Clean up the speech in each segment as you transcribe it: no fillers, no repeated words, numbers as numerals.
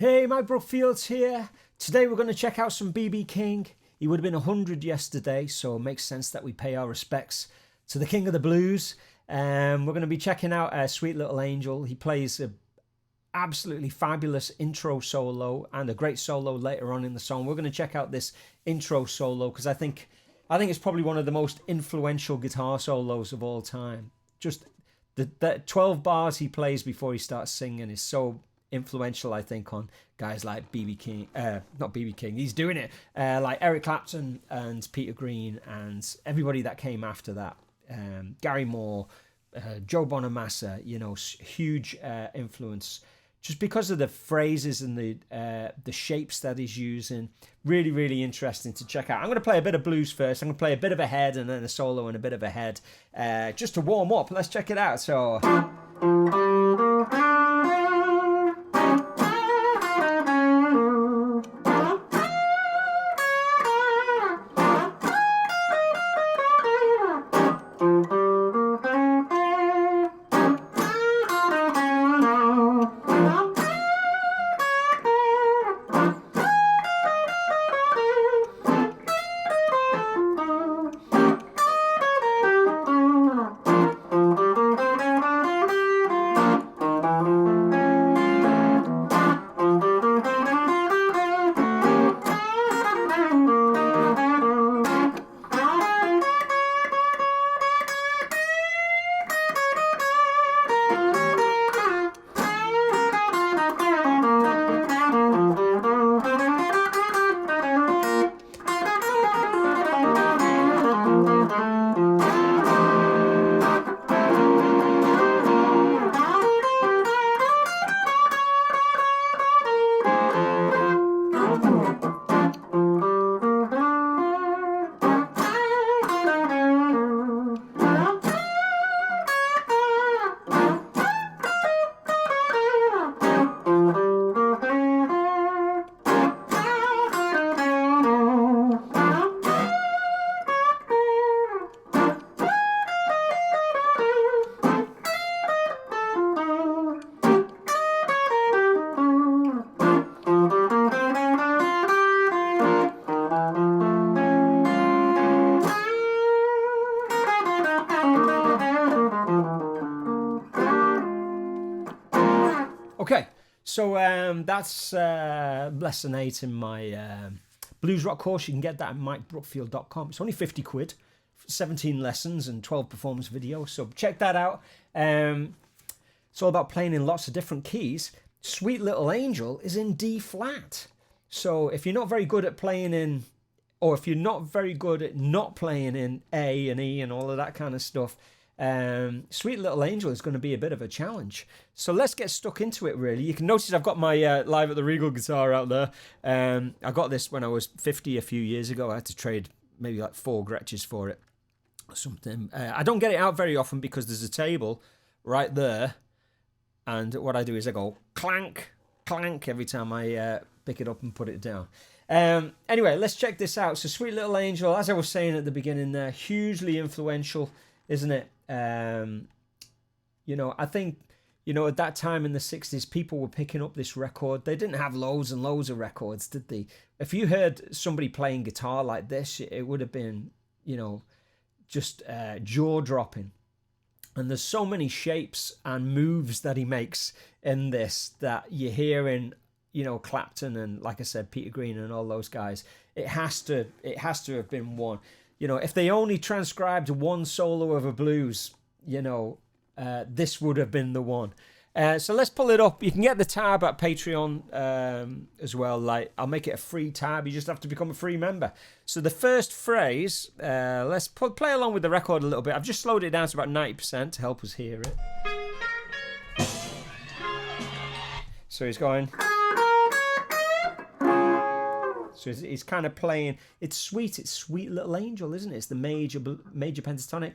Hey, Mike Brookfields here. Today we're going to check out some BB King. He would have been 100 yesterday, so it makes sense that we pay our respects to the King of the Blues. We're going to be checking out Sweet Little Angel. He plays a absolutely fabulous intro solo and a great solo later on in the song. We're going to check out this intro solo because I think it's probably one of the most influential guitar solos of all time. Just the 12 bars he plays before he starts singing is so influential, I think, on guys like BB King, not BB King, he's doing it, like Eric Clapton and Peter Green and everybody that came after that, Gary Moore, Joe Bonamassa, huge influence just because of the phrases and the shapes that he's using. Really, really interesting to check out. I'm going to play a bit of blues first. I'm going to play a bit of a head and then a solo and a bit of a head, just to warm up. Let's check it out. So okay, so that's lesson 8 in my blues rock course. You can get that at mikebrookfield.com. It's only 50 quid, 17 lessons and 12 performance videos. So check that out. It's all about playing in lots of different keys. Sweet Little Angel is in D flat. So if you're not very good at playing in, or if you're not very good at not playing in A and E and all of that kind of stuff, Sweet Little Angel is going to be a bit of a challenge. So let's get stuck into it, really. You can notice I've got my Live at the Regal guitar out there. I got this when I was 50 a few years ago. I had to trade maybe like 4 Gretches for it or something. I don't get it out very often because there's a table right there. And what I do is I go clank, clank every time I pick it up and put it down. Anyway, let's check this out. So Sweet Little Angel, as I was saying at the beginning there, hugely influential, isn't it? I think, at that time in the 60s, people were picking up this record. They didn't have loads and loads of records, did they? If you heard somebody playing guitar like this, it would have been, just jaw-dropping. And there's so many shapes and moves that he makes in this that you hear in, Clapton and, like I said, Peter Green and all those guys. It has to have been one. If they only transcribed one solo of a blues, this would have been the one. So let's pull it up. You can get the tab at Patreon as well. Like, I'll make it a free tab. You just have to become a free member. So the first phrase, let's play along with the record a little bit. I've just slowed it down to about 90% to help us hear it. So he's going. So he's kind of playing. It's Sweet Little Angel, isn't it? It's the major pentatonic.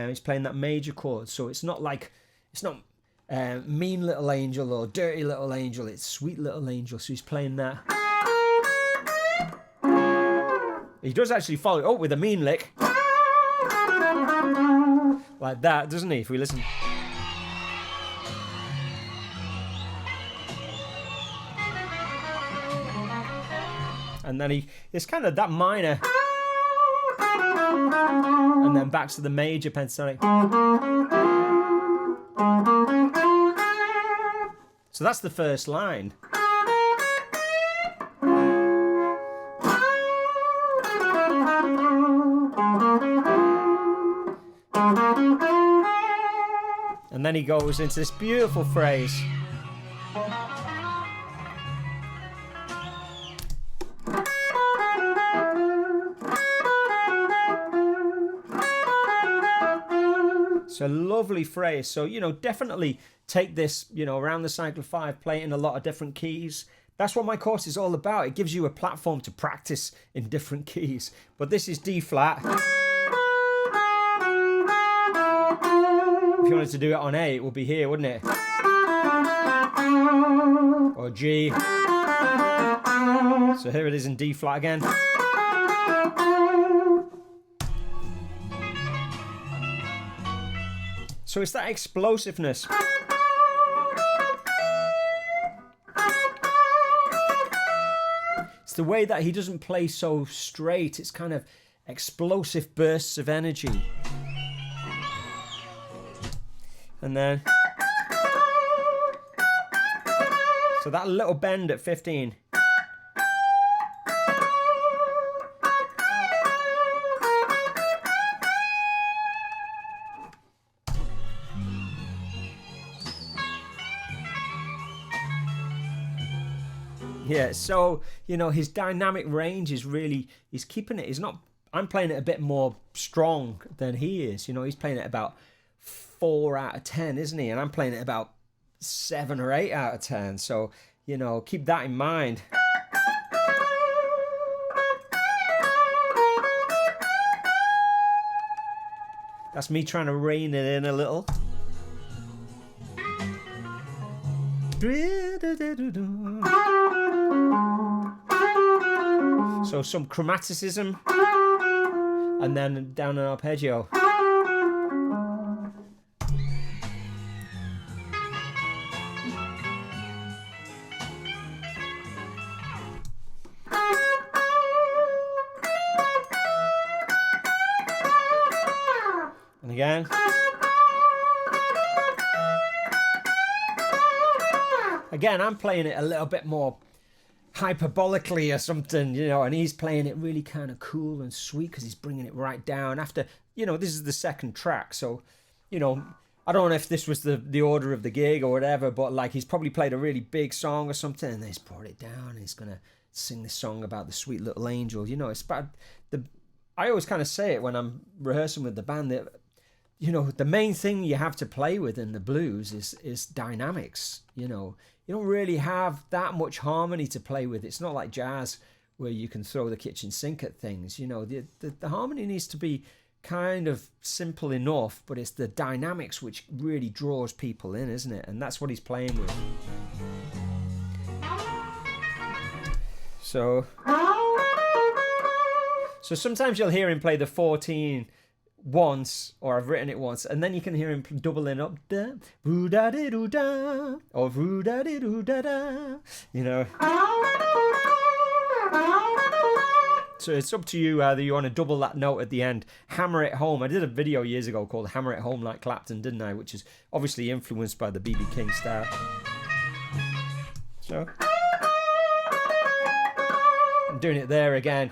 He's playing that major chord, so it's not Mean Little Angel or Dirty Little Angel. It's Sweet Little Angel. So he's playing that. He does actually follow it up with a mean lick, like that, doesn't he? If we listen. And then it's kind of that minor, and then back to the major pentatonic. So that's the first line. And then he goes into this beautiful phrase. It's a lovely phrase. So, definitely take this, around the cycle of 5, play it in a lot of different keys. That's what my course is all about. It gives you a platform to practice in different keys. But this is D flat. If you wanted to do it on A, it would be here, wouldn't it? Or G. So here it is in D flat again. So it's that explosiveness. It's the way that he doesn't play so straight. It's kind of explosive bursts of energy. And then... So that little bend at 15. Yeah, so, his dynamic range is really, he's keeping it, I'm playing it a bit more strong than he is. He's playing it about 4 out of 10, isn't he? And I'm playing it about 7 or 8 out of 10. So, keep that in mind. That's me trying to rein it in a little. So some chromaticism, and then down an arpeggio. And again. Again, I'm playing it a little bit more hyperbolically or something, and he's playing it really kind of cool and sweet because he's bringing it right down after, this is the second track. So, I don't know if this was the order of the gig or whatever, but like he's probably played a really big song or something and then he's brought it down and he's going to sing this song about the sweet little angel. It's about I always kind of say it when I'm rehearsing with the band that, the main thing you have to play with in the blues is dynamics. You don't really have that much harmony to play with. It's not like jazz where you can throw the kitchen sink at things. The harmony needs to be kind of simple enough, but it's the dynamics which really draws people in, isn't it? And that's what he's playing with. So sometimes you'll hear him play the 14 once, or I've written it once, and then you can hear him doubling up, da, boo da di doo da, or boo da di doo da da, So it's up to you whether you want to double that note at the end, hammer it home. I did a video years ago called Hammer It Home Like Clapton, didn't I? Which is obviously influenced by the B.B. King style. So I'm doing it there again.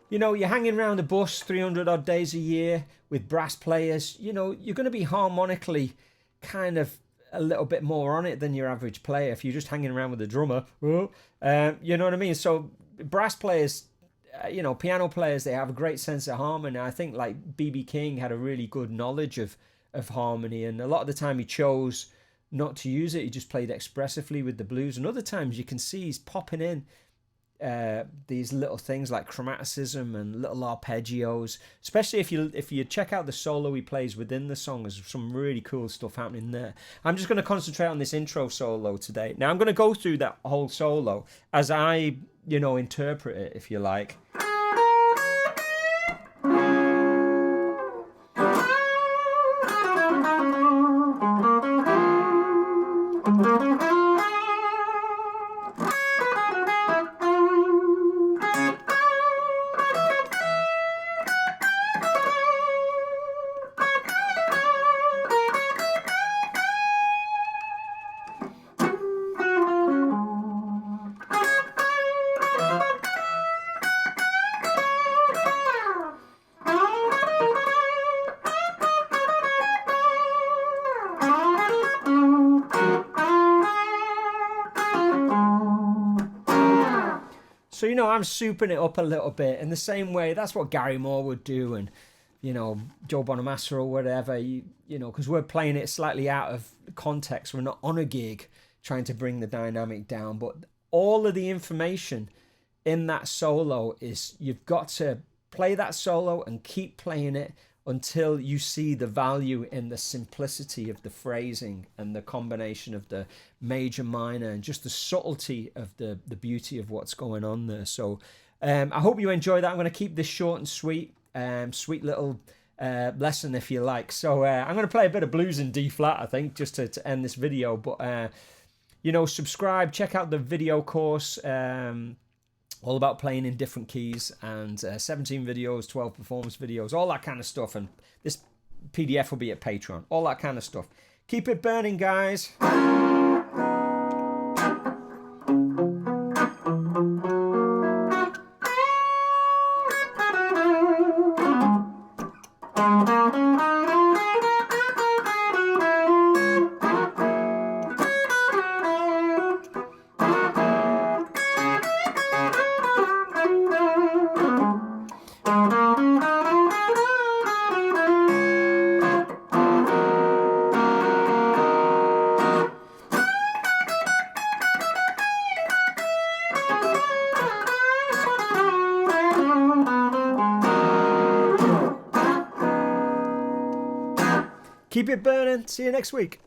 You're hanging around the bus 300 odd days a year with brass players. You're going to be harmonically kind of a little bit more on it than your average player if you're just hanging around with a drummer. You know what I mean? So brass players, piano players, they have a great sense of harmony. I think like B.B. King had a really good knowledge of harmony, and a lot of the time he chose not to use it. He just played expressively with the blues, and other times you can see he's popping in these little things like chromaticism and little arpeggios, especially if you check out the solo he plays within the song. There's some really cool stuff happening there. I'm just going to concentrate on this intro solo today. Now I'm going to go through that whole solo as I, interpret it, if you like. So, I'm souping it up a little bit in the same way. That's what Gary Moore would do, and, Joe Bonamassa or whatever, because we're playing it slightly out of context. We're not on a gig trying to bring the dynamic down, but all of the information in that solo is you've got to play that solo and keep playing it until you see the value in the simplicity of the phrasing and the combination of the major, minor, and just the subtlety of the beauty of what's going on there. So I hope you enjoy that. I'm going to keep this short and sweet, sweet little lesson, if you like. So I'm going to play a bit of blues in D flat, I think, just to end this video. But, subscribe, check out the video course, all about playing in different keys, and 17 videos, 12 performance videos, all that kind of stuff. And this PDF will be at Patreon, all that kind of stuff. Keep it burning, guys. Keep it burning. See you next week.